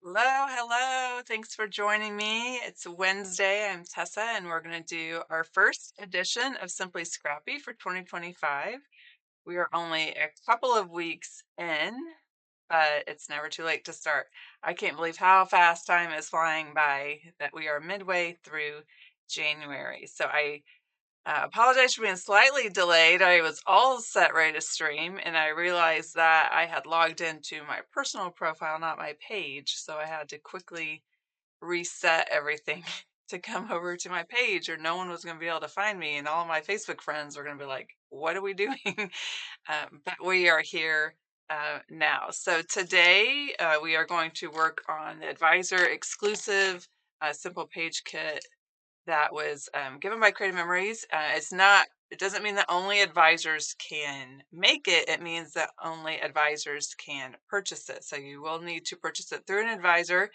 Hello, hello. Thanks for joining me. It's Wednesday. I'm Tessa, and we're going to do our first edition of Simply Scrappy for 2025. We are only a couple of weeks in, but it's never too late to start. I can't believe how fast time is flying by that we are midway through January. So I apologize for being slightly delayed. I was all set ready to stream, and I realized that I had logged into my personal profile, not my page. So I had to quickly reset everything to come over to my page, or no one was going to be able to find me. And all my Facebook friends were going to be like, what are we doing? But we are here now. So today we are going to work on the advisor exclusive simple page kit that was given by Creative Memories. It doesn't mean that only advisors can make it. It means that only advisors can purchase it. So you will need to purchase it through an advisor,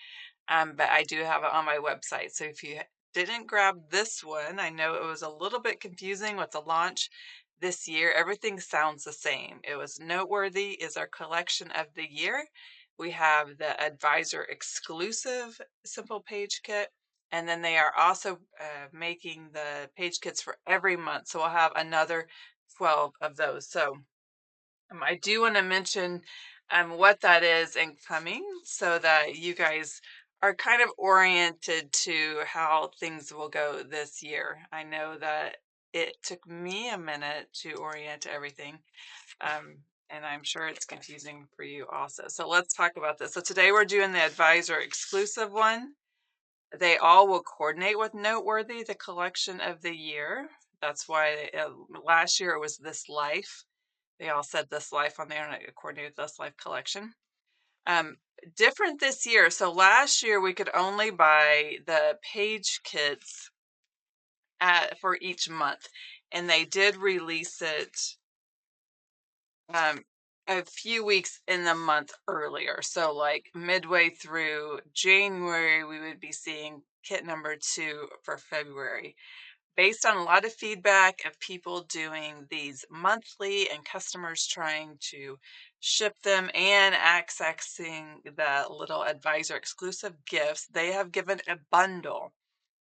but I do have it on my website. So if you didn't grab this one, I know it was a little bit confusing with the launch this year. Everything sounds the same. It was Noteworthy is our collection of the year. We have the advisor exclusive simple page kit. And then they are also making the page kits for every month. So we'll have another 12 of those. So I do want to mention what that is incoming so that you guys are kind of oriented to how things will go this year. I know that it took me a minute to orient to everything. And I'm sure it's confusing for you also. So let's talk about this. So today we're doing the advisor exclusive one. They all will coordinate with Noteworthy, the collection of the year. That's why last year it was This Life. They all said This Life on the internet, coordinated with This Life collection. Um, Different this year. So last year we could only buy the page kits for each month, and they did release it um, a few weeks in the month earlier. So like midway through January, we would be seeing kit number 2 for February. Based on a lot of feedback of people doing these monthly and customers trying to ship them and accessing the little advisor exclusive gifts, they have given a bundle.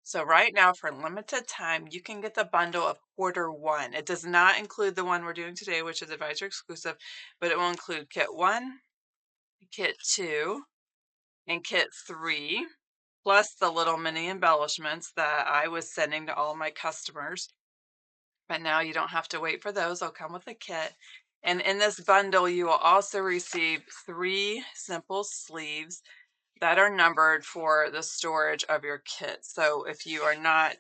So right now, for limited time, you can get the bundle of quarter 1. It does not include the one we're doing today, which is advisor exclusive, but it will include kit 1, kit 2, and kit 3, plus the little mini embellishments that I was sending to all my customers. But now you don't have to wait for those. They'll come with a kit. And in this bundle, you will also receive 3 simple sleeves that are numbered for the storage of your kit. So if you are not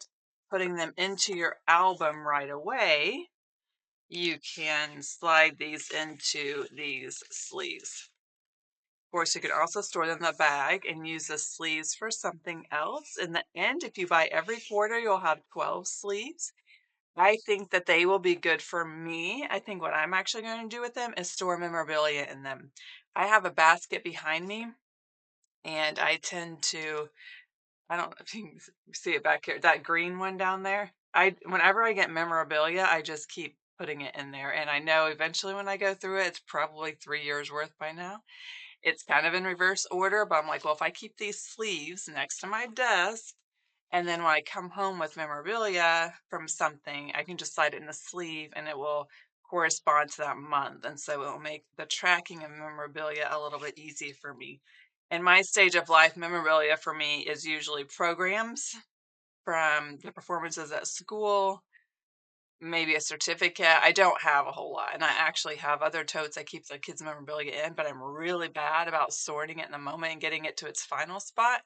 putting them into your album right away, you can slide these into these sleeves. Of course, you could also store them in the bag and use the sleeves for something else. In the end, if you buy every quarter, you'll have 12 sleeves. I think that they will be good for me. I think what I'm actually going to do with them is store memorabilia in them. I have a basket behind me, and I tend to, I don't know if you can see it back here, that green one down there. Whenever I get memorabilia, I just keep putting it in there. And I know eventually when I go through it, it's probably 3 years worth by now. It's kind of in reverse order, but I'm like, well, if I keep these sleeves next to my desk, and then when I come home with memorabilia from something, I can just slide it in the sleeve and it will correspond to that month. And so it will make the tracking of memorabilia a little bit easy for me. In my stage of life, memorabilia for me is usually programs from the performances at school, maybe a certificate. I don't have a whole lot, and I actually have other totes I keep the kids' memorabilia in, but I'm really bad about sorting it in the moment and getting it to its final spot.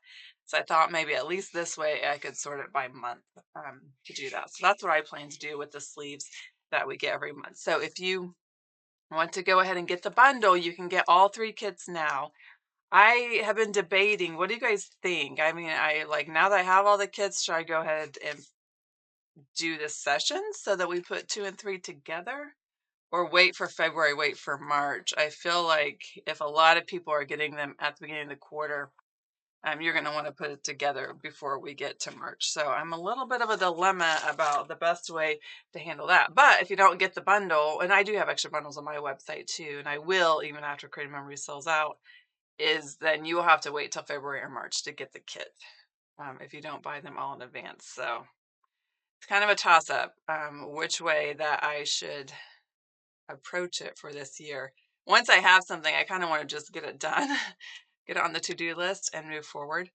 So I thought maybe at least this way I could sort it by month to do that. So that's what I plan to do with the sleeves that we get every month. So if you want to go ahead and get the bundle, you can get all 3 kits now. I have been debating, what do you guys think? I mean, I like, now that I have all the kits, should I go ahead and do the sessions so that we put 2 and 3 together, or wait for February, wait for March? I feel like if a lot of people are getting them at the beginning of the quarter, you're going to want to put it together before we get to March. So I'm a little bit of a dilemma about the best way to handle that. But if you don't get the bundle, and I do have extra bundles on my website too, and I will even after Creative Memories sells out, is then you will have to wait till February or March to get the kit, if you don't buy them all in advance. So it's kind of a toss up, which way that I should approach it for this year. Once I have something, I kind of want to just get it done, get it on the to-do list and move forward.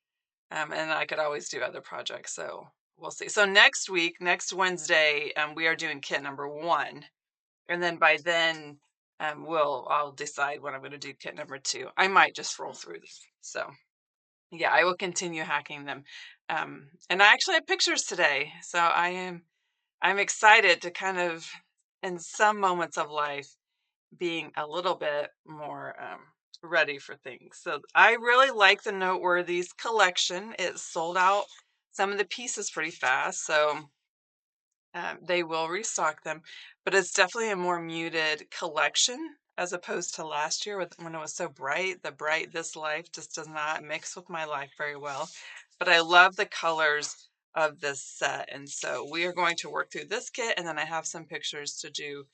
And I could always do other projects. So we'll see. So next week, next Wednesday, we are doing kit number 1. And then by then, I'll decide when I'm going to do kit number 2. I might just roll through this. So yeah, I will continue hacking them. And I actually have pictures today. So I'm excited to kind of, in some moments of life, being a little bit more ready for things. So I really like the Noteworthy's collection. It sold out some of the pieces pretty fast, so they will restock them. But it's definitely a more muted collection as opposed to last year when it was so bright. The bright This Life just does not mix with my life very well. But I love the colors of this set. And so we are going to work through this kit, and then I have some pictures to do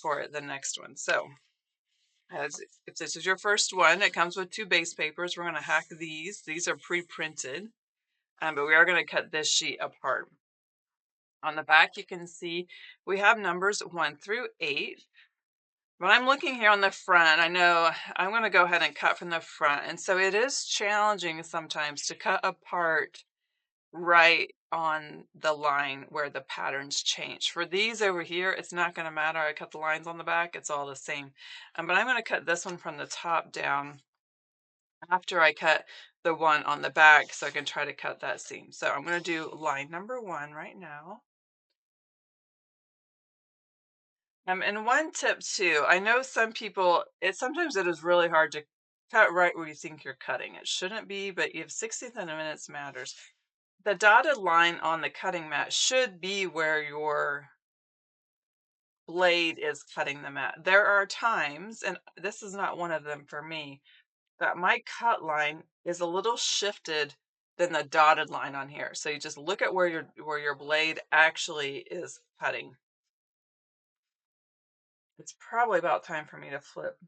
for the next one. So if this is your first one, it comes with 2 base papers. We're going to hack these. These are pre-printed, but we are going to cut this sheet apart. On the back, you can see we have numbers 1 through 8. But I'm looking here on the front. I know I'm going to go ahead and cut from the front. And so it is challenging sometimes to cut apart right on the line where the patterns change. For these over here, it's not going to matter. I cut the lines on the back. It's all the same. But I'm going to cut this one from the top down after I cut the one on the back so I can try to cut that seam. So I'm going to do line number 1 right now. And one tip too, I know some people, sometimes it is really hard to cut right where you think you're cutting. It shouldn't be, but you have 60th of a minute matters. The dotted line on the cutting mat should be where your blade is cutting the mat. There are times, and this is not one of them for me, that my cut line is a little shifted than the dotted line on here. So you just look at where your blade actually is cutting. It's probably about time for me to flip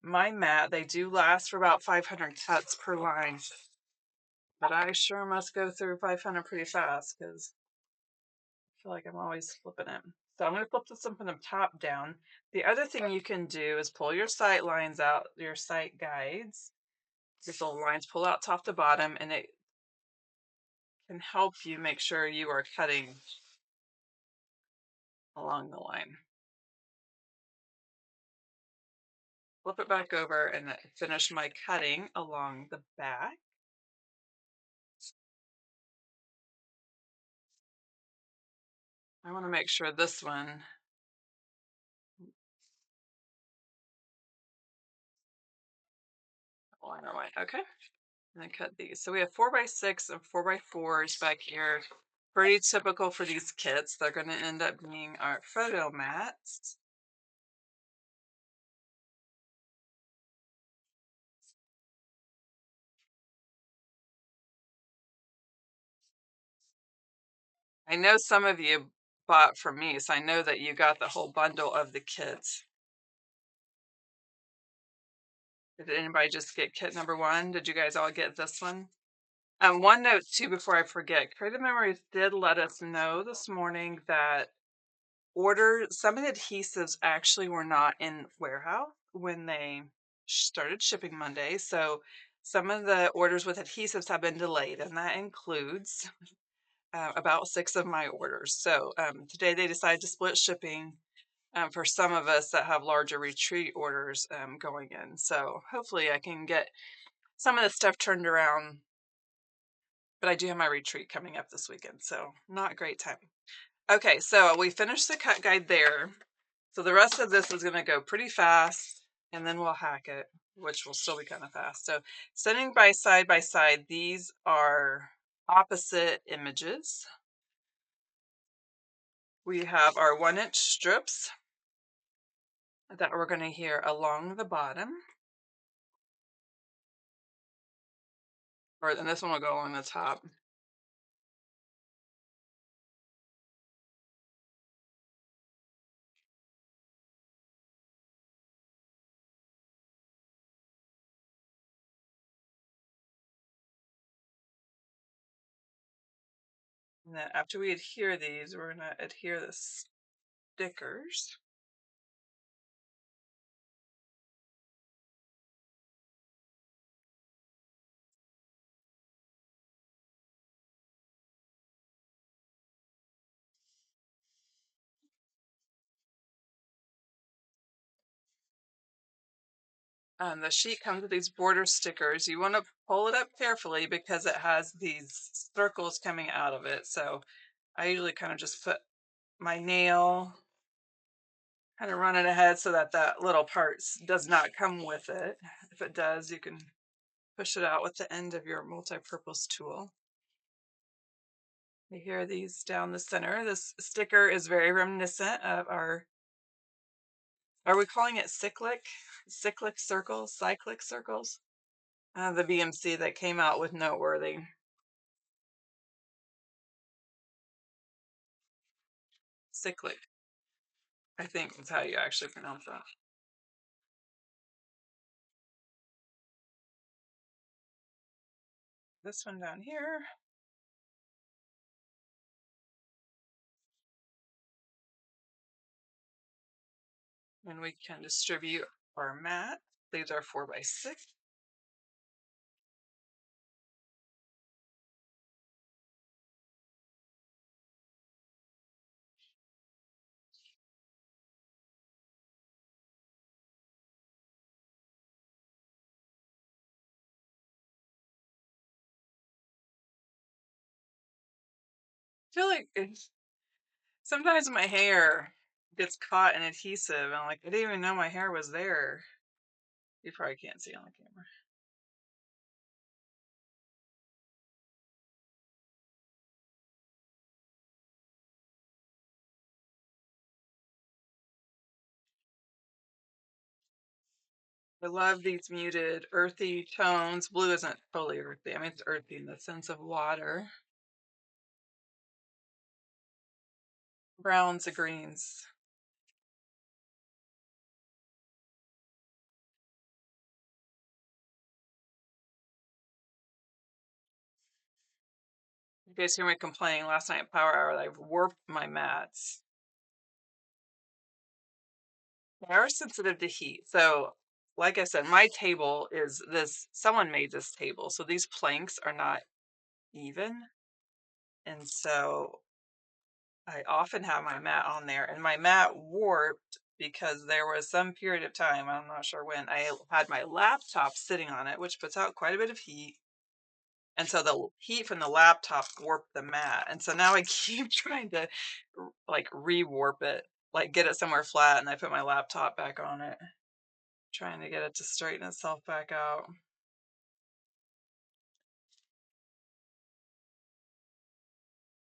my mat. They do last for about 500 cuts per line, but I sure must go through 500 pretty fast because I feel like I'm always flipping it. So I'm going to flip this one from the top down. The other thing you can do is pull your sight lines out, your sight guides. These little lines pull out top to bottom, and it can help you make sure you are cutting along the line. Flip it back over and finish my cutting along the back. I want to make sure this one, line away. Okay. And then cut these. So we have 4x6 and 4x4s back here. Pretty typical for these kits. They're going to end up being our photo mats. I know some of you bought from me, so I know that you got the whole bundle of the kits. Did anybody just get kit number 1? Did you guys all get this one? One note too before I forget. Creative Memories did let us know this morning that some of the adhesives actually were not in warehouse when they started shipping Monday. So some of the orders with adhesives have been delayed, and that includes about 6 of my orders. So today they decided to split shipping for some of us that have larger retreat orders going in. So hopefully I can get some of the stuff turned around. But I do have my retreat coming up this weekend, so not great timing. Okay, so we finished the cut guide there. So the rest of this is going to go pretty fast, and then we'll hack it, which will still be kind of fast. So sitting by side, these are opposite images. We have our 1-inch strips that we're going to hear along the bottom. And this one will go along the top. And then after we adhere these, we're going to adhere the stickers. The sheet comes with these border stickers. You want to pull it up carefully because it has these circles coming out of it. So I usually kind of just put my nail, kind of run it ahead so that that little part does not come with it. If it does, you can push it out with the end of your multi-purpose tool. You hear these down the center. This sticker is very reminiscent of our, are we calling it cyclic? Cyclic circles, cyclic circles? The BMC that came out with Noteworthy. Cyclic, I think is how you actually pronounce that. This one down here. And we can distribute our mat. These are 4x6. I feel like sometimes my hair gets caught in adhesive, and I'm like, I didn't even know my hair was there. You probably can't see on the camera. I love these muted, earthy tones. Blue isn't totally earthy. I mean, it's earthy in the sense of water. Browns and greens. You guys hear me complaining last night at Power Hour that I've warped my mats. They are sensitive to heat. So, like I said, my table is this, someone made this table. So these planks are not even. And so I often have my mat on there, and my mat warped because there was some period of time, I'm not sure when, I had my laptop sitting on it, which puts out quite a bit of heat. And so the heat from the laptop warped the mat. And so now I keep trying to like rewarp it, like get it somewhere flat, and I put my laptop back on it, trying to get it to straighten itself back out.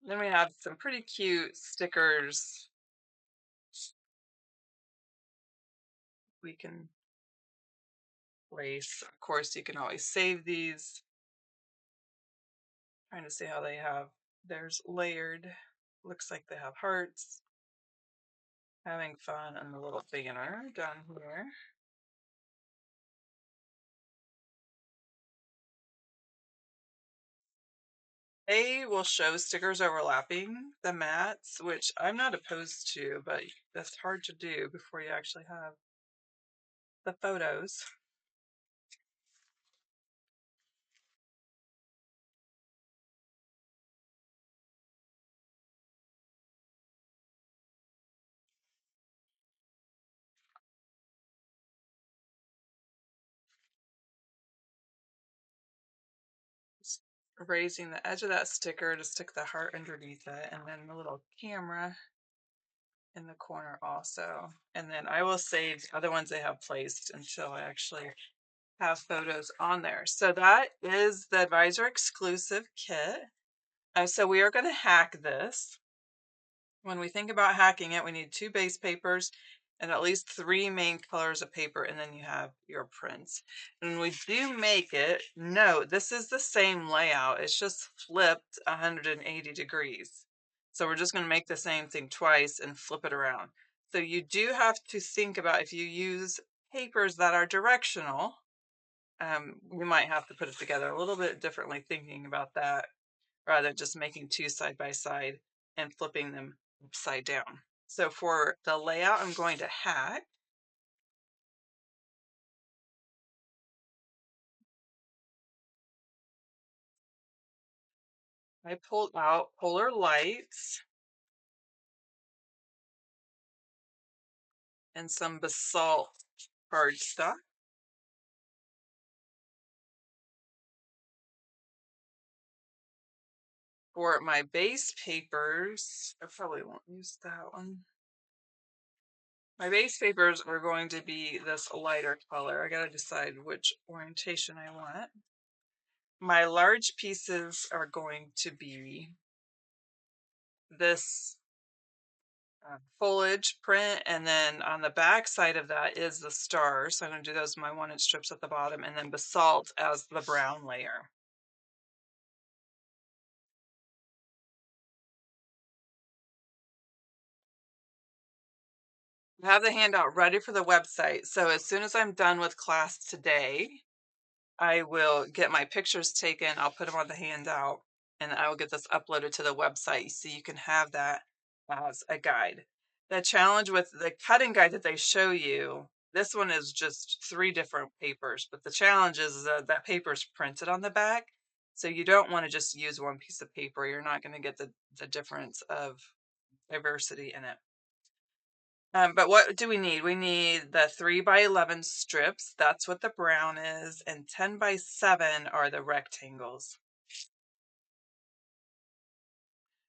Then we have some pretty cute stickers we can place. Of course, you can always save these. Trying to see how they have theirs layered. Looks like they have hearts. Having fun on the little banner down here. They will show stickers overlapping the mats, which I'm not opposed to, but that's hard to do before you actually have the photos. Just raising the edge of that sticker to stick the heart underneath it, and then the little camera in the corner also. And then I will save the other ones they have placed until I actually have photos on there. So that is the advisor exclusive kit. So we are going to hack this. When we think about hacking it, we need 2 base papers and at least 3 main colors of paper, and then you have your prints. And when we do make it, note this is the same layout. It's just flipped 180 degrees. So we're just going to make the same thing twice and flip it around. So you do have to think about if you use papers that are directional, you might have to put it together a little bit differently, thinking about that. rather than just making two side by side and flipping them upside down. So for the layout, I'm going to hack. I pulled out polar lights and some basalt cardstock. For my base papers, I probably won't use that one. My base papers are going to be this lighter color. I gotta decide which orientation I want. My large pieces are going to be this foliage print, and then on the back side of that is the stars. So I'm going to do those my 1-inch strips at the bottom, and then basalt as the brown layer. I have the handout ready for the website. So as soon as I'm done with class today, I will get my pictures taken. I'll put them on the handout, and I will get this uploaded to the website so you can have that as a guide. The challenge with the cutting guide that they show you, this one is just 3 different papers, but the challenge is that paper is printed on the back. So you don't want to just use one piece of paper. You're not going to get the difference of diversity in it. But what do we need? We need the 3x11 strips. That's what the brown is. And 10x7 are the rectangles.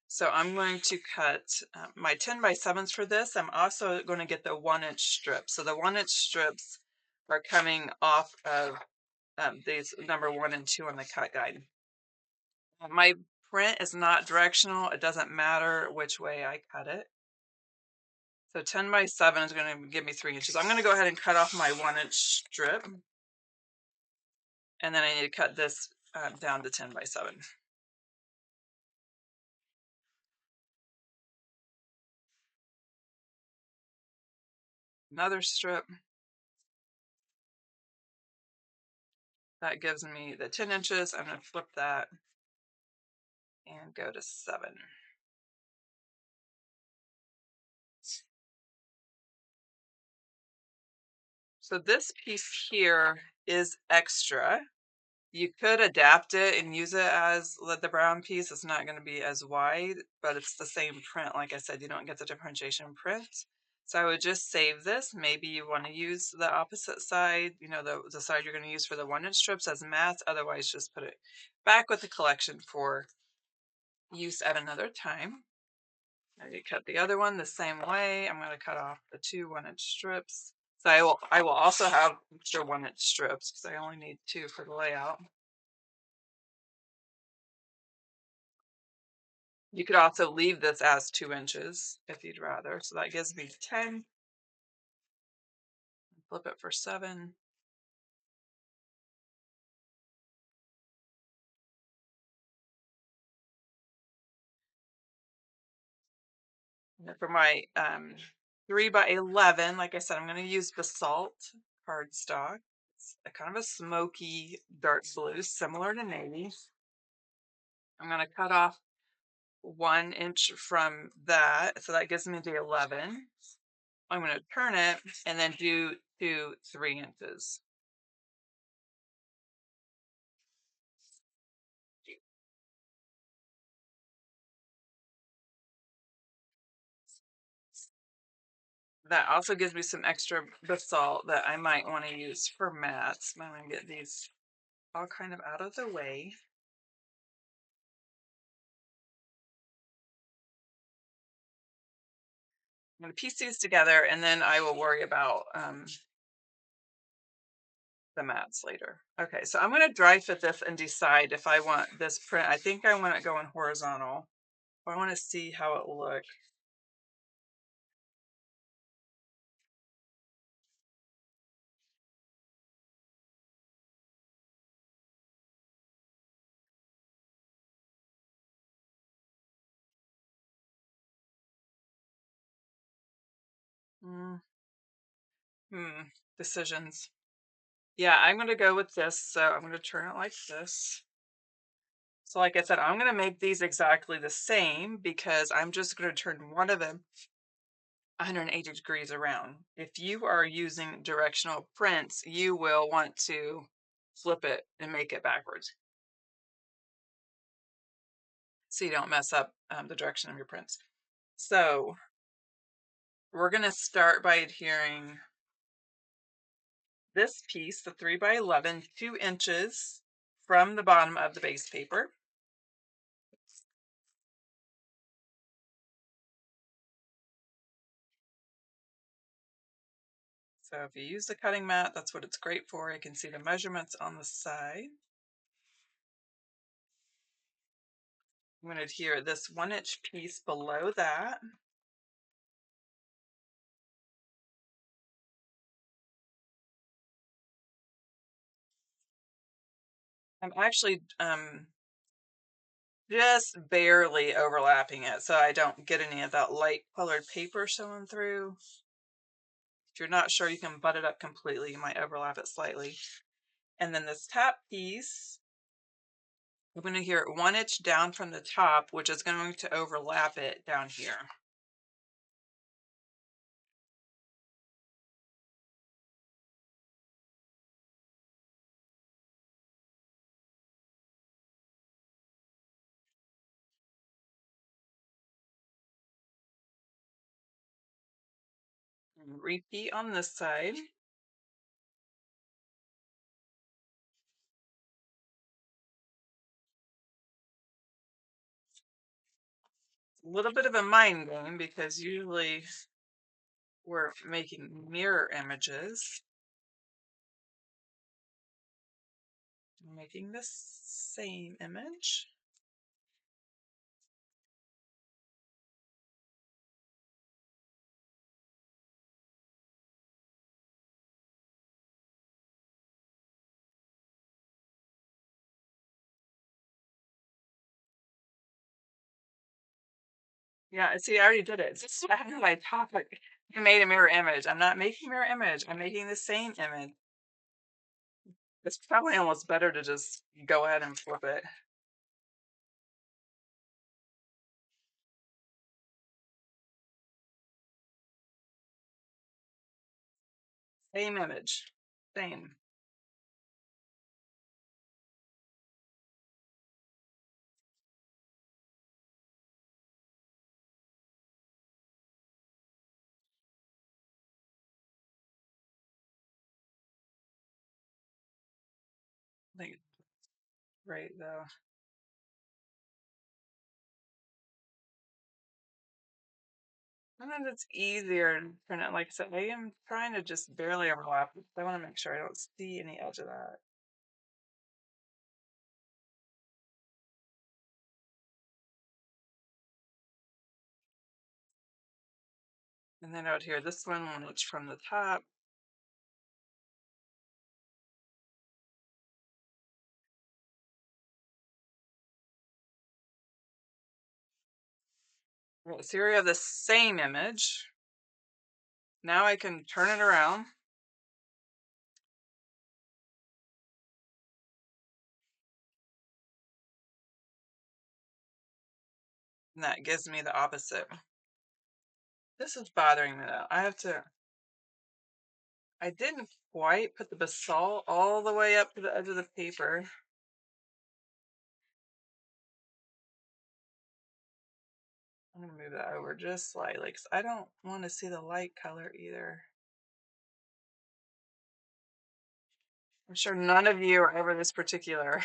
So I'm going to cut my 10x7s for this. I'm also going to get the 1-inch strips. So the 1-inch strips are coming off of these number 1 and 2 on the cut guide. My print is not directional. It doesn't matter which way I cut it. So 10x7 is going to give me 3 inches. I'm going to go ahead and cut off my 1-inch strip. And then I need to cut this down to 10x7. Another strip. That gives me the 10 inches. I'm going to flip that and go to 7. So this piece here is extra. You could adapt it and use it as the brown piece. It's not going to be as wide, but it's the same print. Like I said, you don't get the differentiation print. So I would just save this. Maybe you want to use the opposite side, you know, the side you're going to use for the 1-inch strips as mats. Otherwise, just put it back with the collection for use at another time. I need to cut the other one the same way. I'm going to cut off the 2 1-inch strips. So I will also have extra 1-inch strips because I only need 2 for the layout. You could also leave this as 2 inches if you'd rather. So that gives me 10. Flip it for 7. And for my 3x11, like I said, I'm going to use basalt cardstock. It's a kind of a smoky dark blue, similar to navy. I'm going to cut off 1 inch from that. So that gives me the 11. I'm going to turn it and then do 3 inches. That also gives me some extra basalt that I might want to use for mats. I'm going to get these all kind of out of the way. I'm going to piece these together and then I will worry about the mats later. Okay, so I'm going to dry fit this and decide if I want this print. I think I want it going horizontal. I want to see how it looks. Mm, decisions. Yeah, I'm going to go with this. So I'm going to turn it like this. So like I said, I'm going to make these exactly the same because I'm just going to turn one of them 180 degrees around. If you are using directional prints, you will want to flip it and make it backwards so you don't mess up the direction of your prints. So we're going to start by adhering this piece, the 3x11, 2 inches from the bottom of the base paper. So if you use the cutting mat, that's what it's great for. You can see the measurements on the side. I'm going to adhere this 1-inch piece below that. I'm actually just barely overlapping it so I don't get any of that light colored paper showing through. If you're not sure, you can butt it up completely. You might overlap it slightly. And then this top piece, I'm going to adhere it 1 inch down from the top, which is going to overlap it down here. And repeat on this side. A little bit of a mind game because usually we're making mirror images. I'm making this same image. Yeah, see, I already did it. This is what happened to my topic. I made a mirror image. I'm not making a mirror image. I'm making the same image. It's probably almost better to just go ahead and flip it. Same image. Same. I think it's right though. Sometimes it's easier to print it. Like I said, I am trying to just barely overlap it. I want to make sure I don't see any edge of that. And then out here, this one which from the top. Right, so here we have the same image. Now I can turn it around. And that gives me the opposite. This is bothering me though. I didn't quite put the basalt all the way up to the edge of the paper. I'm gonna move that over just slightly because I don't want to see the light color either. I'm sure none of you are ever this particular.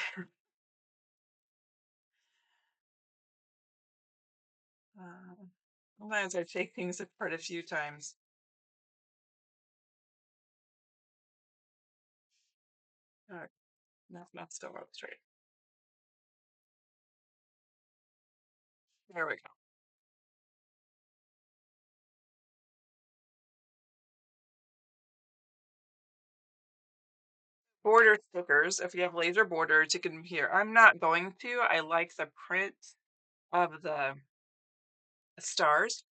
Sometimes I take things apart a few times. No, not still up straight. There we go. Border stickers. If you have laser borders, you can here. I'm not going to. I like the print of the stars.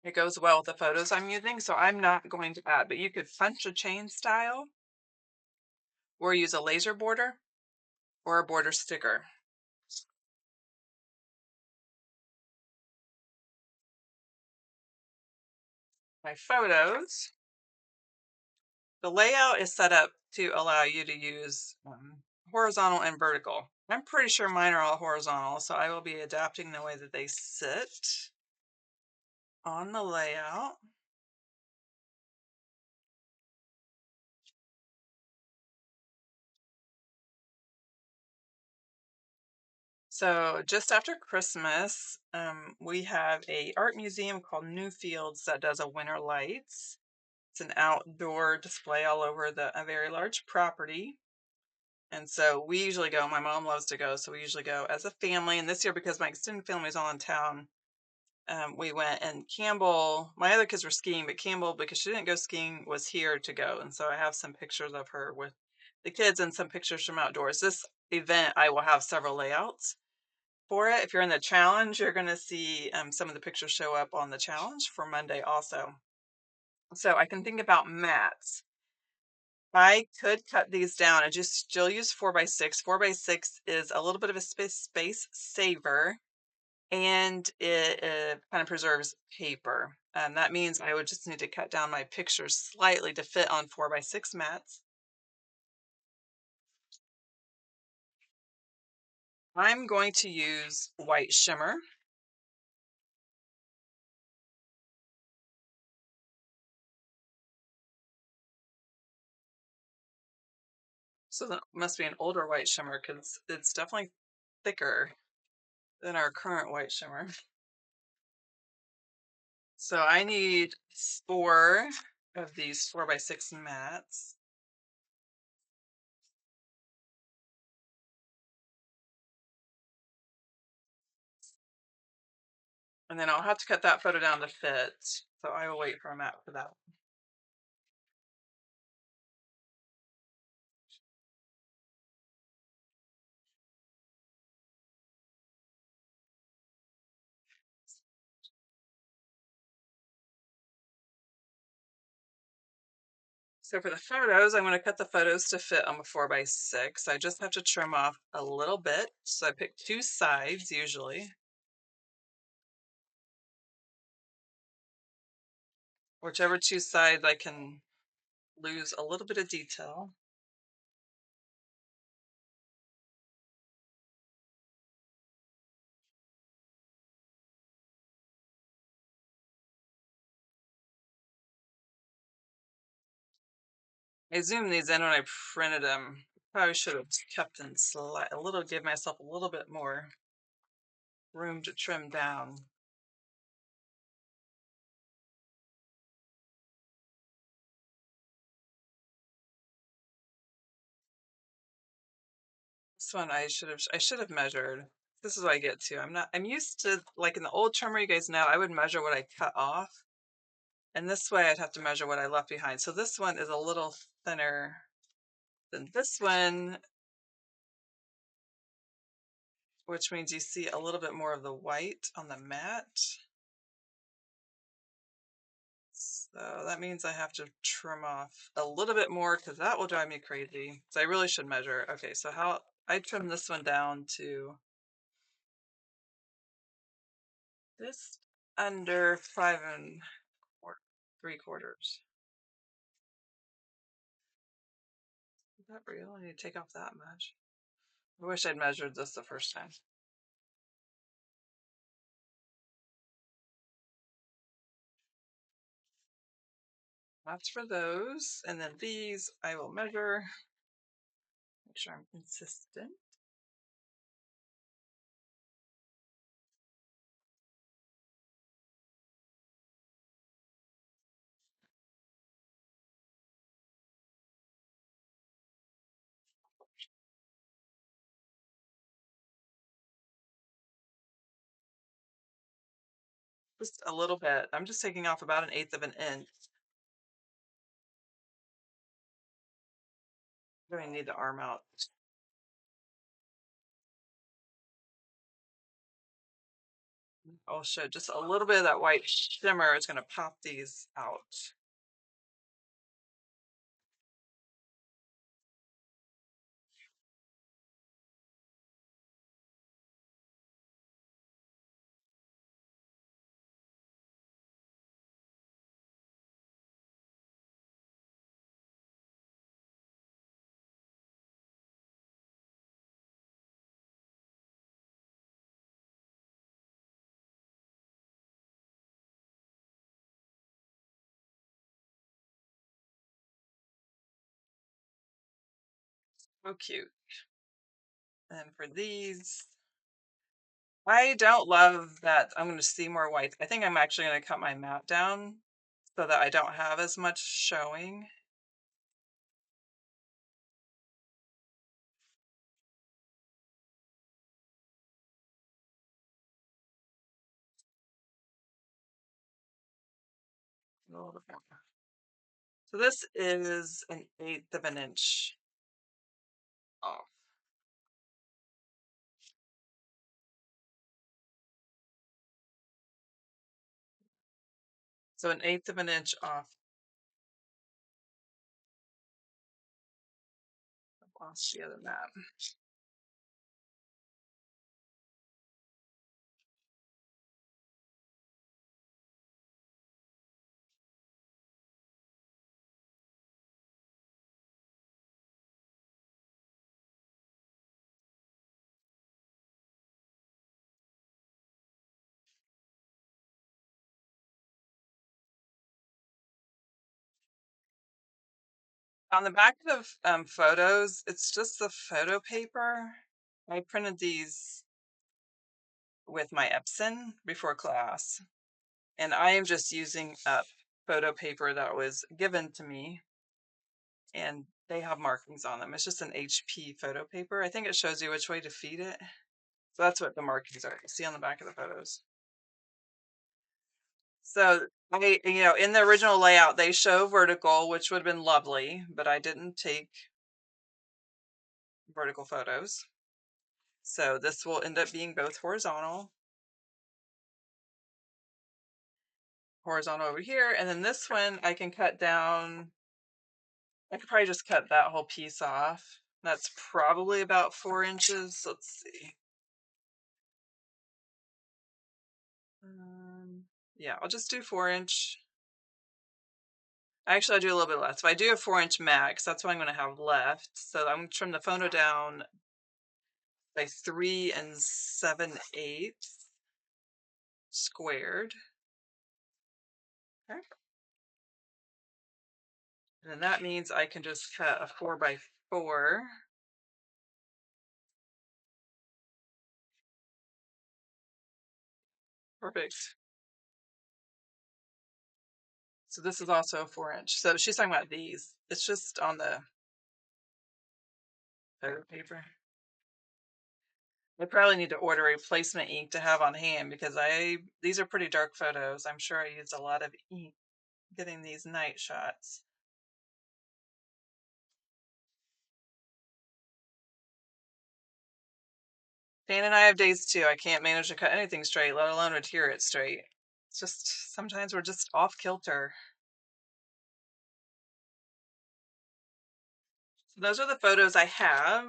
It goes well with the photos I'm using, so I'm not going to add, but you could punch a chain style or use a laser border. or a border sticker. My photos. The layout is set up to allow you to use horizontal and vertical. I'm pretty sure mine are all horizontal, so I will be adapting the way that they sit on the layout. So just after Christmas, we have a art museum called Newfields that does a winter lights. It's an outdoor display all over a very large property. And so we usually go, my mom loves to go, so we usually go as a family. And this year, because my extended family is all in town, we went, and Campbell, my other kids were skiing, but Campbell, because she didn't go skiing, was here to go. And so I have some pictures of her with the kids and some pictures from outdoors. This event, I will have several layouts for it. If you're in the challenge, you're going to see some of the pictures show up on the challenge for Monday also. So I can think about mats. I could cut these down and just still use 4x6. 4x6 is a little bit of a space saver, and it kind of preserves paper. That means I would just need to cut down my pictures slightly to fit on 4x6 mats. I'm going to use white shimmer. So that must be an older white shimmer because it's definitely thicker than our current white shimmer. So I need 4 of these 4x6 mats. And then I'll have to cut that photo down to fit. So I will wait for a mat for that. So for the photos, I'm going to cut the photos to fit on a 4x6. I just have to trim off a little bit. So I pick 2 sides usually. Whichever 2 sides I can lose a little bit of detail. I zoomed these in when I printed them. Probably should have kept in a little, give myself a little bit more room to trim down. This one I should have measured. This is what I get to. I'm used to, like in the old trimmer, you guys know, I would measure what I cut off. And this way I'd have to measure what I left behind. So this one is a little thinner than this one, which means you see a little bit more of the white on the mat. So that means I have to trim off a little bit more because that will drive me crazy. So I really should measure. Okay, so how I trim this one down to just under 5 3/4. Is that real? I need to take off that much. I wish I'd measured this the first time. That's for those. And then these I will measure. Make sure I'm consistent. Just a little bit. I'm just taking off about 1/8 of an inch. I really need the arm out. I'll show just a little bit of that white shimmer is going to pop these out. So cute. And for these, I don't love that I'm going to see more white. I think I'm actually going to cut my mat down so that I don't have as much showing. A little bit more. So this is an 1/8 of an inch off. So an 1/8 of an inch off. I've lost the other mat. On the back of photos, it's just the photo paper. I printed these with my Epson before class, and I am just using up photo paper that was given to me, and they have markings on them. It's just an HP photo paper. I think it shows you which way to feed it. So that's what the markings are. You see on the back of the photos. So in the original layout, they show vertical, which would have been lovely, but I didn't take vertical photos. So this will end up being both horizontal over here. And then this one I can cut down. I could probably just cut that whole piece off. That's probably about 4 inches. Let's see. Yeah, I'll just do 4 inch. Actually, I'll do a little bit less. If I do a 4 inch max, that's what I'm going to have left. So I'm going to trim the photo down by 3 7/8 squared. Okay. And then that means I can just cut a 4x4. Perfect. So this is also a 4 inch. So she's talking about these. It's just on the photo paper. I probably need to order replacement ink to have on hand because these are pretty dark photos. I'm sure I used a lot of ink getting these night shots. Dan and I have days too. I can't manage to cut anything straight, let alone adhere it straight. It's just sometimes we're just off kilter. So those are the photos I have.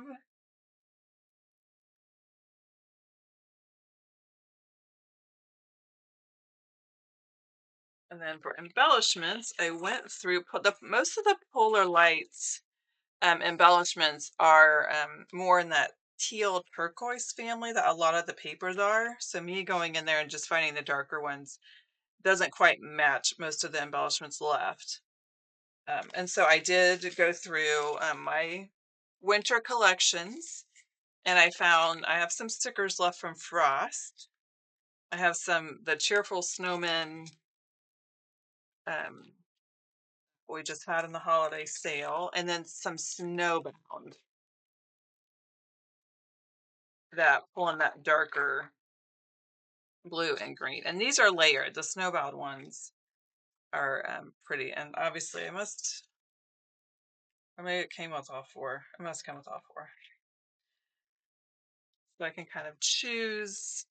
And then for embellishments, I went through most of the Polar Lights embellishments are more in that teal turquoise family that a lot of the papers are. So me going in there and just finding the darker ones doesn't quite match most of the embellishments left. And so I did go through my winter collections, and I have some stickers left from Frost. I have the Cheerful Snowmen um, we just had in the holiday sale, and then some Snowbound that pull in that darker blue and green. And these are layered. The Snowbound ones are pretty. And obviously or maybe it came with all four. It must come with all four. So I can kind of choose.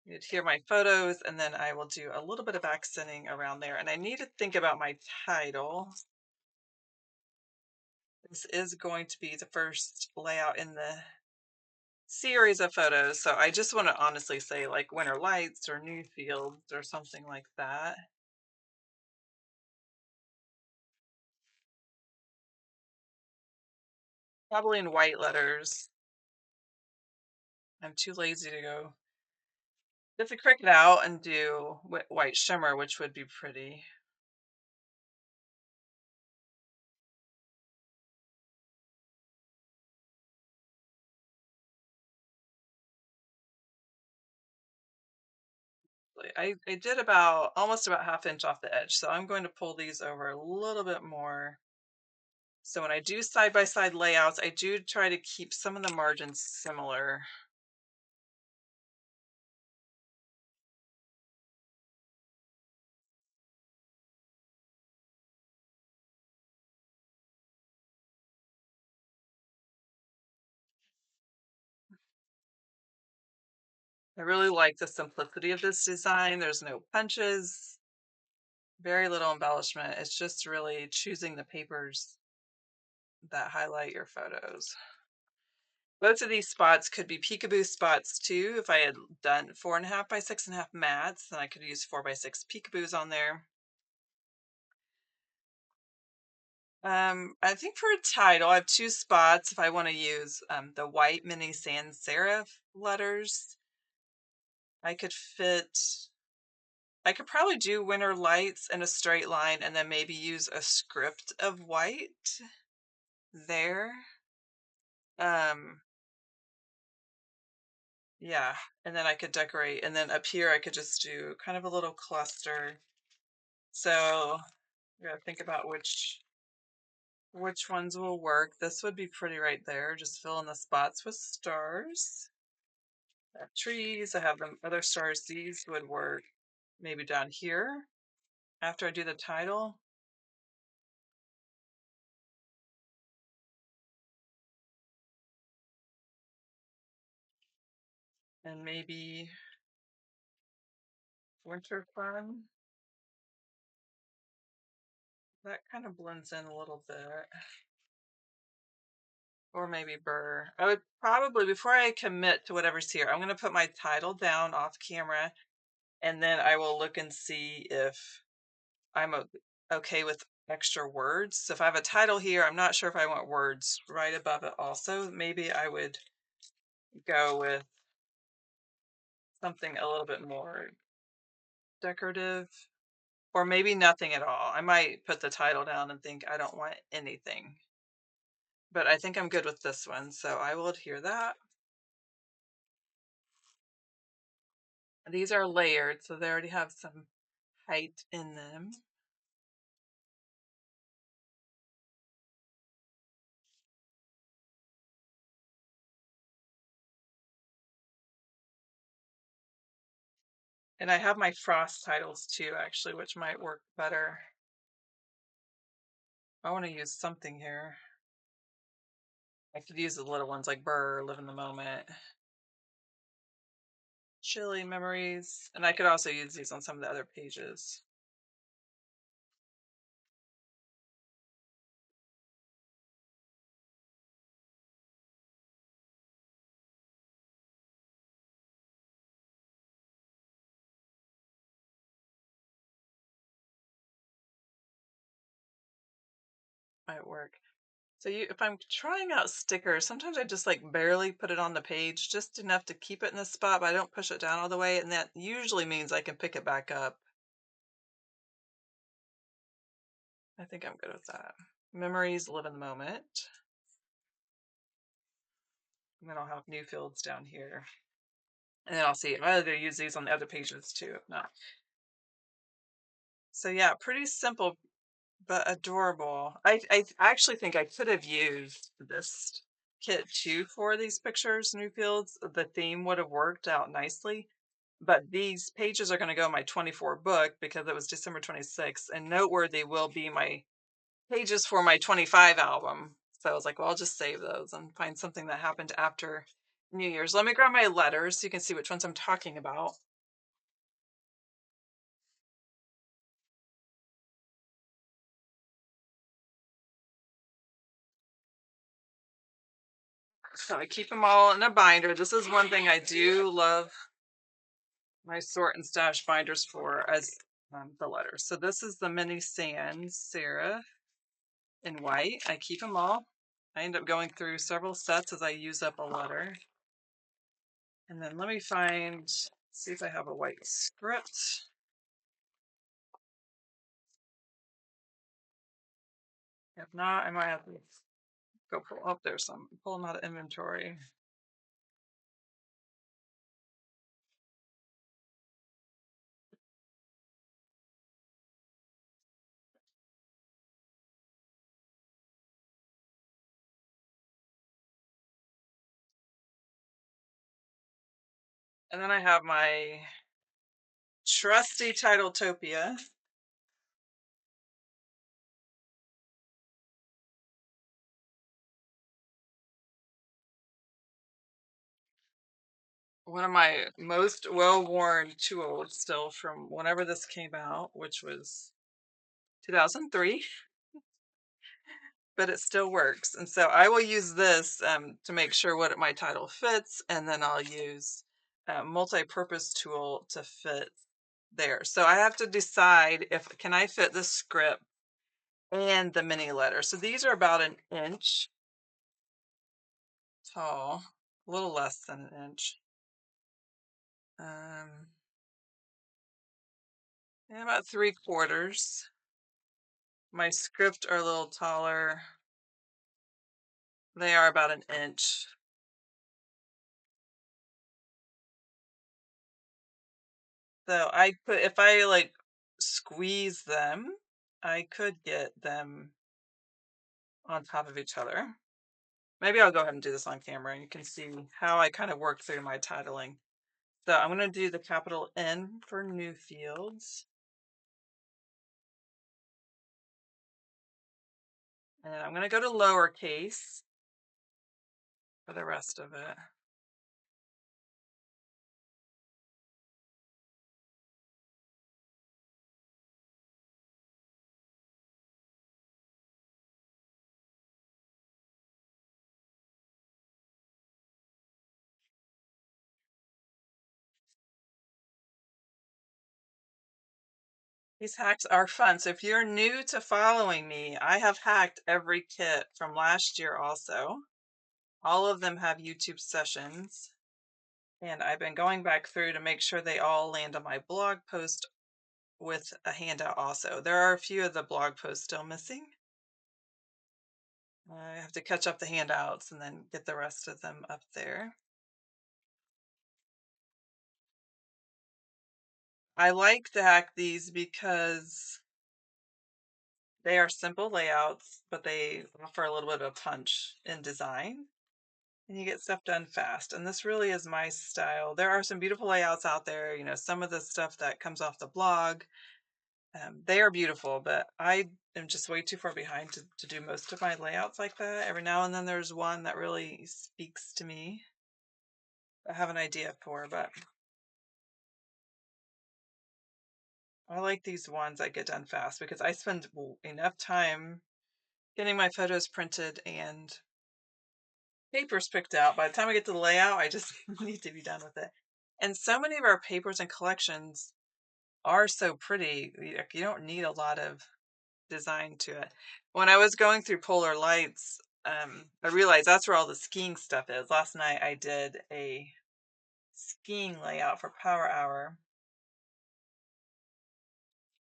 You'd hear my photos, and then I will do a little bit of accenting around there. And I need to think about my title. This is going to be the first layout in the series of photos. So I just want to honestly say like Winter Lights or New Fields or something like that. Probably in white letters. I'm too lazy to go. If we crick it out and do white shimmer, which would be pretty. actually. I did about almost about ½ inch off the edge, so I'm going to pull these over a little bit more. So when I do side-by-side layouts, I do try to keep some of the margins similar. I really like the simplicity of this design. There's no punches, very little embellishment. It's just really choosing the papers that highlight your photos. Both of these spots could be peekaboo spots too. If I had done 4.5 by 6.5 mats, then I could use 4 by 6 peekaboos on there. I think for a title, I have two spots. If I want to use the white mini sans serif letters, I could fit. I could probably do winter lights in a straight line and then maybe use a script of white there. Um, yeah, and then I could decorate. And then up here, I could just do kind of a little cluster. So I gotta think about which ones will work. This would be pretty right there. Just fill in the spots with stars. I have trees. I have them other stars. These would work maybe down here after I do the title. And maybe winter fun. That kind of blends in a little bit. Or maybe Burr. I would probably, before I commit to whatever's here, I'm going to put my title down off camera and then I will look and see if I'm okay with extra words. So if I have a title here, I'm not sure if I want words right above it also. Maybe I would go with something a little bit more decorative or maybe nothing at all. I might put the title down and think I don't want anything. But I think I'm good with this one, so I will adhere that. These are layered, so they already have some height in them. And I have my frost titles too, actually, which might work better. I want to use something here. I could use the little ones like Burr, Live in the Moment, Chilly Memories, and I could also use these on some of the other pages. Might work. So if I'm trying out stickers, sometimes I just like barely put it on the page, just enough to keep it in the spot, but I don't push it down all the way, and that usually means I can pick it back up. I think I'm good with that. Memories, Live in the Moment. And then I'll have new fields down here. And then I'll see if I either use these on the other pages too, if not. So yeah, pretty simple, but adorable. I actually think I could have used this kit too for these pictures, new fields. The theme would have worked out nicely. But these pages are going to go in my 24 book because it was December 26th, and Noteworthy will be my pages for my 25 album. So I was like, well, I'll just save those and find something that happened after New Year's. Let me grab my letters so you can see which ones I'm talking about. So I keep them all in a binder. This is one thing I do love my sort and stash binders for as the letters. So this is the mini sans serif in white. I keep them all. I end up going through several sets as I use up a letter. And then let me see if I have a white script. If not, I might have to go pull up there some, pull them out of inventory. And then I have my trusty Titletopia. One of my most well-worn tools still from whenever this came out, which was 2003, but it still works. And so I will use this to make sure what my title fits, and then I'll use a multi-purpose tool to fit there. So I have to decide if can I fit the script and the mini letter. So these are about an inch tall, a little less than an inch. Um, and about 3/4. My script are a little taller. They are about an inch. So I could, if I like squeeze them, I could get them on top of each other. Maybe I'll go ahead and do this on camera and you can see how I kind of work through my titling. So I'm going to do the capital N for Newfields. And I'm going to go to lowercase for the rest of it. These hacks are fun. So if you're new to following me, I have hacked every kit from last year also. All of them have YouTube sessions. And I've been going back through to make sure they all land on my blog post with a handout also. There are a few of the blog posts still missing. I have to catch up the handouts and then get the rest of them up there. I like to hack these because they are simple layouts, but they offer a little bit of a punch in design. And you get stuff done fast. And this really is my style. There are some beautiful layouts out there. You know, some of the stuff that comes off the blog, they are beautiful, but I am just way too far behind to do most of my layouts like that. Every now and then there's one that really speaks to me. I have an idea for, but I like these ones that get done fast because I spend enough time getting my photos printed and papers picked out. By the time I get to the layout, I just need to be done with it. And so many of our papers and collections are so pretty. You don't need a lot of design to it. When I was going through Polar Lights, I realized that's where all the skiing stuff is. Last night I did a skiing layout for Power Hour.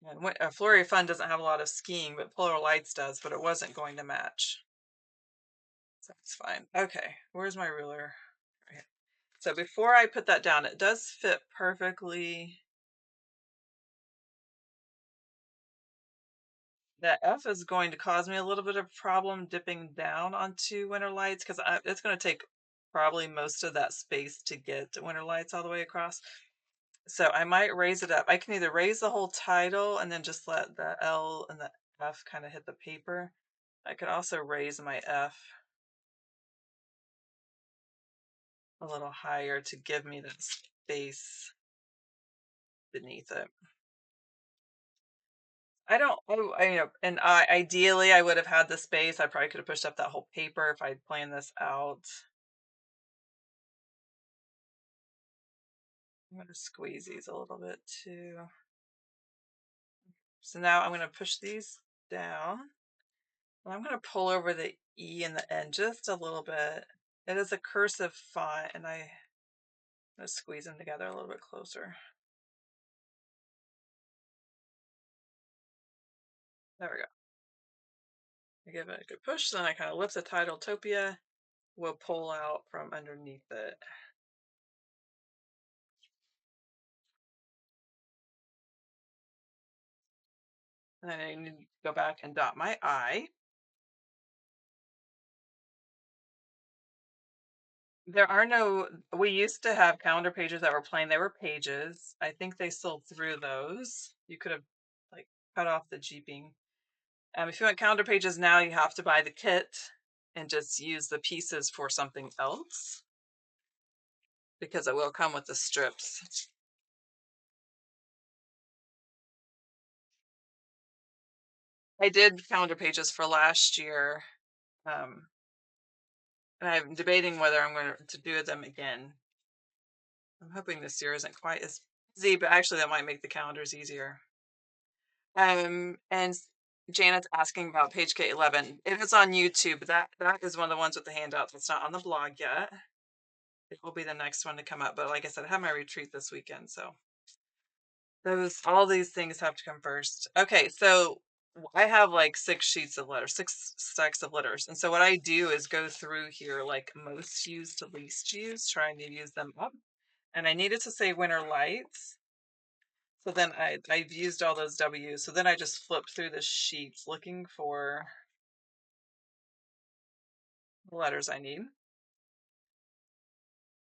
And Flurry of Fun doesn't have a lot of skiing, but Polar Lights does, but it wasn't going to match. So it's fine. Okay, where's my ruler? Right here. So before I put that down, it does fit perfectly. That F is going to cause me a little bit of problem dipping down onto Winter Lights because it's going to take probably most of that space to get Winter Lights all the way across. So I might raise it up. I can either raise the whole title and then just let the L and the F kind of hit the paper. I could also raise my F a little higher to give me that space beneath it. I don't, you know, and ideally I would have had the space. I probably could have pushed up that whole paper if I'd planned this out. I'm going to squeeze these a little bit too. So now I'm going to push these down. And I'm going to pull over the E and the N just a little bit. It is a cursive font, and I'm going to squeeze them together a little bit closer. There we go. I give it a good push, then I kind of lift the Titletopia. Will pull out from underneath it. And then I need to go back and dot my I. There are no, we used to have calendar pages that were plain. They were pages. I think they still threw those. You could have like cut off the jeeping. If you want calendar pages now, you have to buy the kit and just use the pieces for something else because it will come with the strips. I did calendar pages for last year, and I'm debating whether I'm going to do them again. I'm hoping this year isn't quite as busy, but actually that might make the calendars easier. And Janet's asking about page K11. It is on YouTube. That is one of the ones with the handouts. It's not on the blog yet. It will be the next one to come up. But like I said, I have my retreat this weekend, so all these things have to come first. Okay, so I have like 6 sheets of letters, 6 stacks of letters. And so what I do is go through here like most used to least used, trying to use them up. And I needed to say winter lights. So then I've used all those W's. So then I just flip through the sheets looking for the letters I need.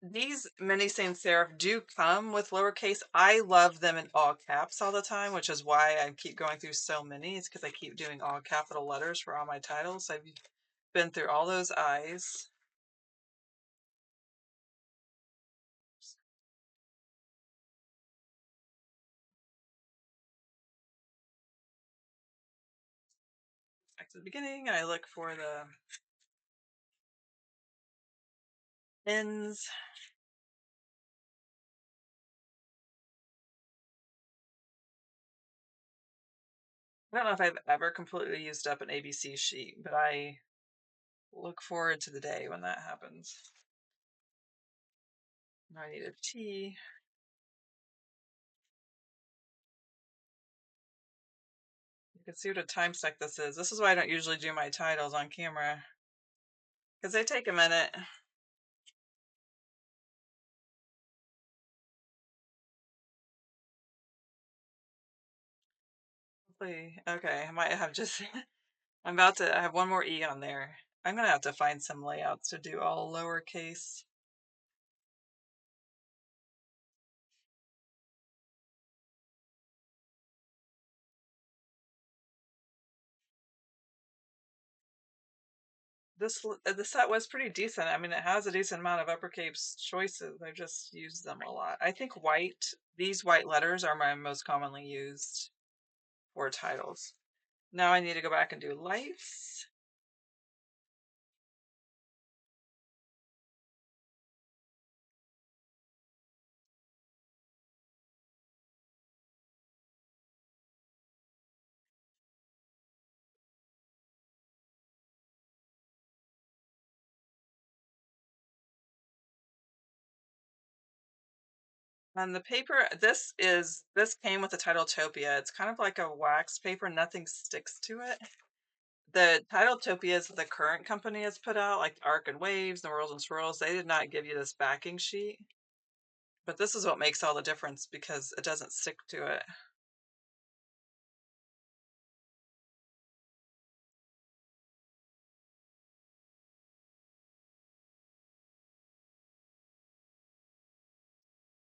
These mini sans serif do come with lowercase. I love them in all caps all the time, which is why I keep going through so many. It's because I keep doing all capital letters for all my titles. I've been through all those I's. Back to the beginning, and I look for the N's. I don't know if I've ever completely used up an ABC sheet, but I look forward to the day when that happens. Now I need a T. You can see what a time suck this is. This is why I don't usually do my titles on camera, because they take a minute. Hopefully, okay, I might have just, I have one more E on there. I'm gonna have to find some layouts to do all lowercase. The set was pretty decent. I mean, it has a decent amount of uppercase choices. I just used them a lot. I think these white letters are my most commonly used for titles. Now I need to go back and do lights. And the paper, this came with the Titletopia. It's kind of like a wax paper, nothing sticks to it. The Titletopias that the current company has put out, like Arc and Waves, the Whirls and Swirls, they did not give you this backing sheet. But this is what makes all the difference because it doesn't stick to it.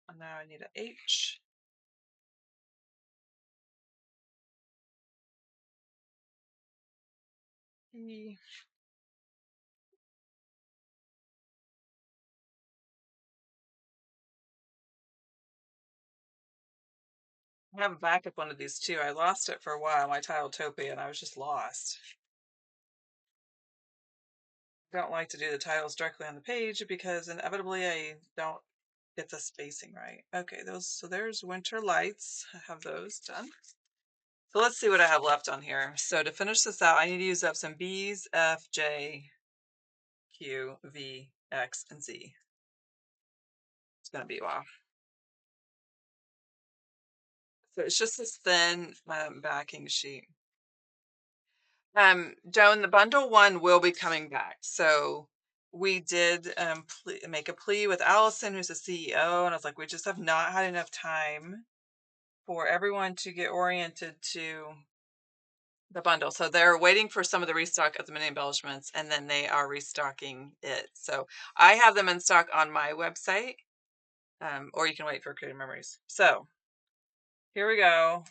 And now I need an H. E. I have a backup one of these too. I lost it for a while, my Tiletopia, and I was just lost. I don't like to do the titles directly on the page because inevitably I don't get the spacing right. Okay, so there's Winter Lights. I have those done. So let's see what I have left on here. So to finish this out, I need to use up some B's, F, J, Q, V, X, and Z. It's going to be a while. So it's just this thin backing sheet. Joan, the bundle one will be coming back. So we did make a plea with Allison, who's the CEO, and I was like, we just have not had enough time for everyone to get oriented to the bundle. So they're waiting for some of the restock of the mini embellishments, and then they are restocking it. So I have them in stock on my website, or you can wait for Creative Memories. So here we go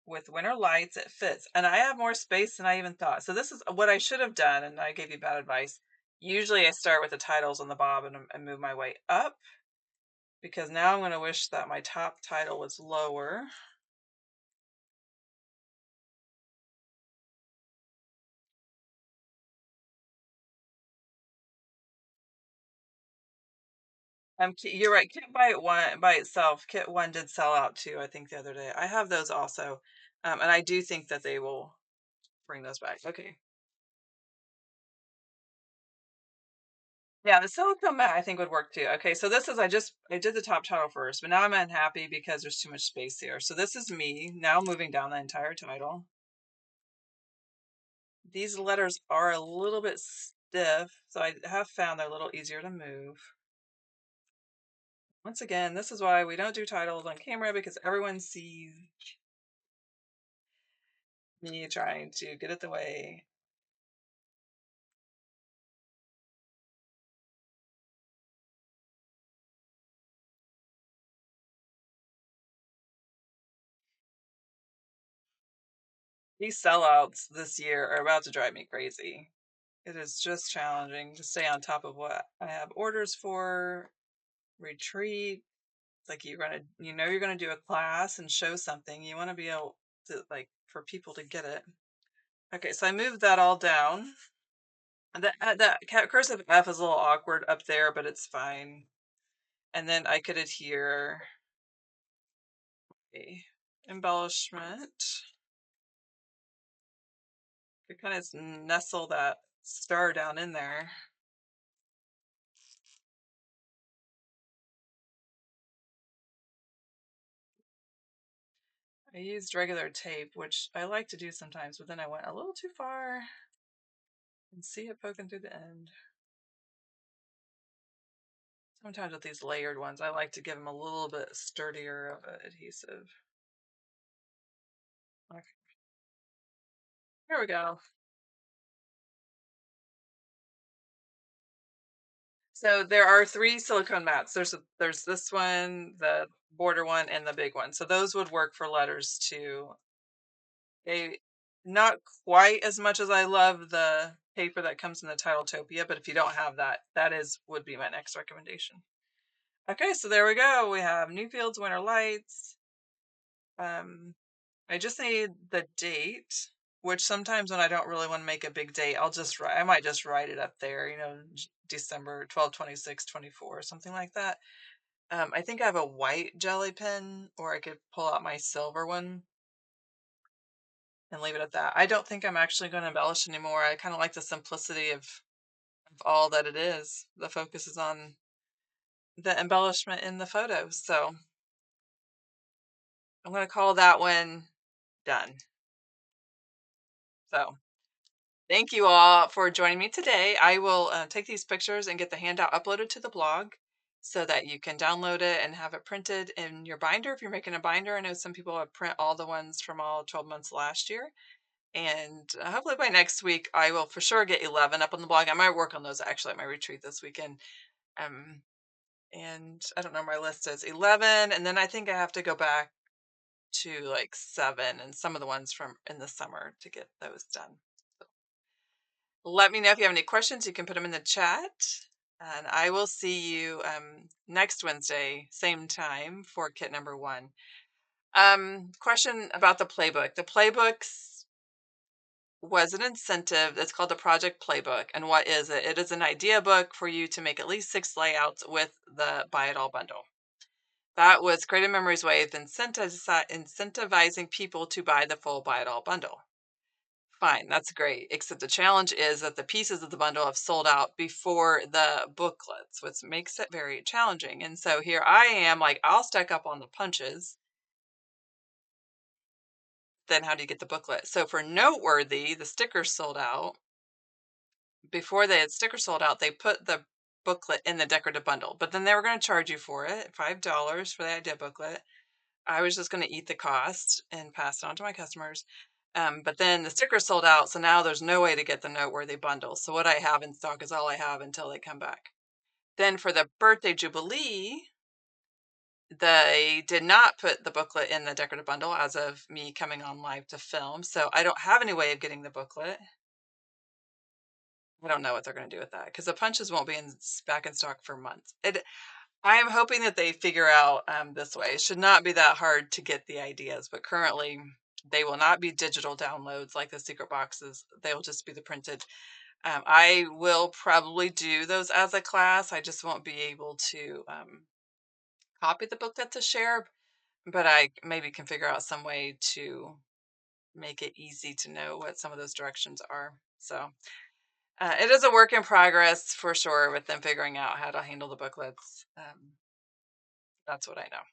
with Winter Lights. It fits, and I have more space than I even thought. So this is what I should have done, and I gave you bad advice. Usually I start with the titles on the bob and move my way up, because now I'm going to wish that my top title was lower. You're right. Kit by itself. Kit one did sell out too, I think, the other day. I have those also, and I do think that they will bring those back. Okay. Yeah, the silicone mat I think would work too. Okay, so this is I did the top title first, but now I'm unhappy because there's too much space here. So this is me now moving down the entire title. These letters are a little bit stiff, so I have found they're a little easier to move. Once again, this is why we don't do titles on camera, because everyone sees me trying to get it the way. These sellouts this year are about to drive me crazy. It is just challenging to stay on top of what I have orders for. Retreat, like you're gonna do a class and show something. You want to be able to, like, for people to get it. Okay, so I moved that all down. The cursive F is a little awkward up there, but it's fine. And then I could adhere a embellishment. Could kind of nestle that star down in there. I used regular tape, which I like to do sometimes, but then I went a little too far and see it poking through the end. Sometimes with these layered ones, I like to give them a little bit sturdier of an adhesive. Okay, here we go. So there are 3 silicone mats. There's this one, the border one, and the big one. So those would work for letters too. They not quite as much as I love the paper that comes in the Titletopia, but if you don't have that, would be my next recommendation. Okay, so there we go. We have Newfields Winter Lights. I just need the date, which sometimes when I don't really want to make a big date, I might just write it up there, December 12, 26, 24, something like that. I think I have a white jelly pen, or I could pull out my silver one and leave it at that. I don't think I'm actually going to embellish anymore. I kind of like the simplicity of all that it is. The focus is on the embellishment in the photos. So I'm going to call that one done. So thank you all for joining me today. I will take these pictures and get the handout uploaded to the blog so that you can download it and have it printed in your binder. If you're making a binder, I know some people have print all the ones from all 12 months last year. And hopefully by next week, I will for sure get 11 up on the blog. I might work on those actually at my retreat this weekend. Um, and I don't know, my list is 11. And then I think I have to go back to like 7 and some of the ones from in the summer to get those done. Let me know if you have any questions. You can put them in the chat. And I will see you next Wednesday, same time, for kit number 1. Question about the playbook. The playbooks was an incentive. It's called the Project Playbook. And what is it? It is an idea book for you to make at least 6 layouts with the Buy It All bundle. That was Creative Memories' way of incentivizing people to buy the full Buy It All bundle. Fine, that's great. Except the challenge is that the pieces of the bundle have sold out before the booklets, which makes it very challenging. And so here I am, like, I'll stack up on the punches. Then how do you get the booklet? So for Noteworthy, the stickers sold out. Before they had stickers sold out, they put the booklet in the decorative bundle, but then they were going to charge you for it, $5 for the idea booklet. I was just going to eat the cost and pass it on to my customers. But then the stickers sold out, so now there's no way to get the Noteworthy bundle. So what I have in stock is all I have until they come back. Then for the birthday jubilee, they did not put the booklet in the decorative bundle as of me coming on live to film. So I don't have any way of getting the booklet. I don't know what they're going to do with that because the punches won't be back in stock for months. I am hoping that they figure out this way. It should not be that hard to get the ideas, but currently they will not be digital downloads like the secret boxes. They will just be the printed. I will probably do those as a class. I just won't be able to copy the booklet to share, but I maybe can figure out some way to make it easy to know what some of those directions are. So it is a work in progress for sure with them figuring out how to handle the booklets. That's what I know.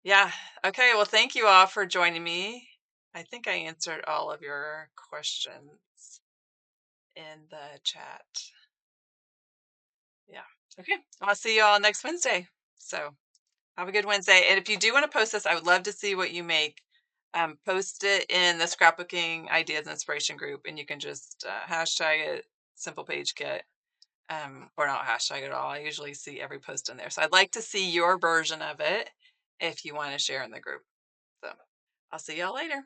Yeah. Okay. Well, thank you all for joining me. I think I answered all of your questions in the chat. Yeah. Okay. I'll see you all next Wednesday. So have a good Wednesday. And if you do want to post this, I would love to see what you make. Post it in the scrapbooking ideas and inspiration group, and you can just hashtag it simple page kit. Or not hashtag it all. I usually see every post in there. So I'd like to see your version of it if you want to share in the group. So I'll see y'all later.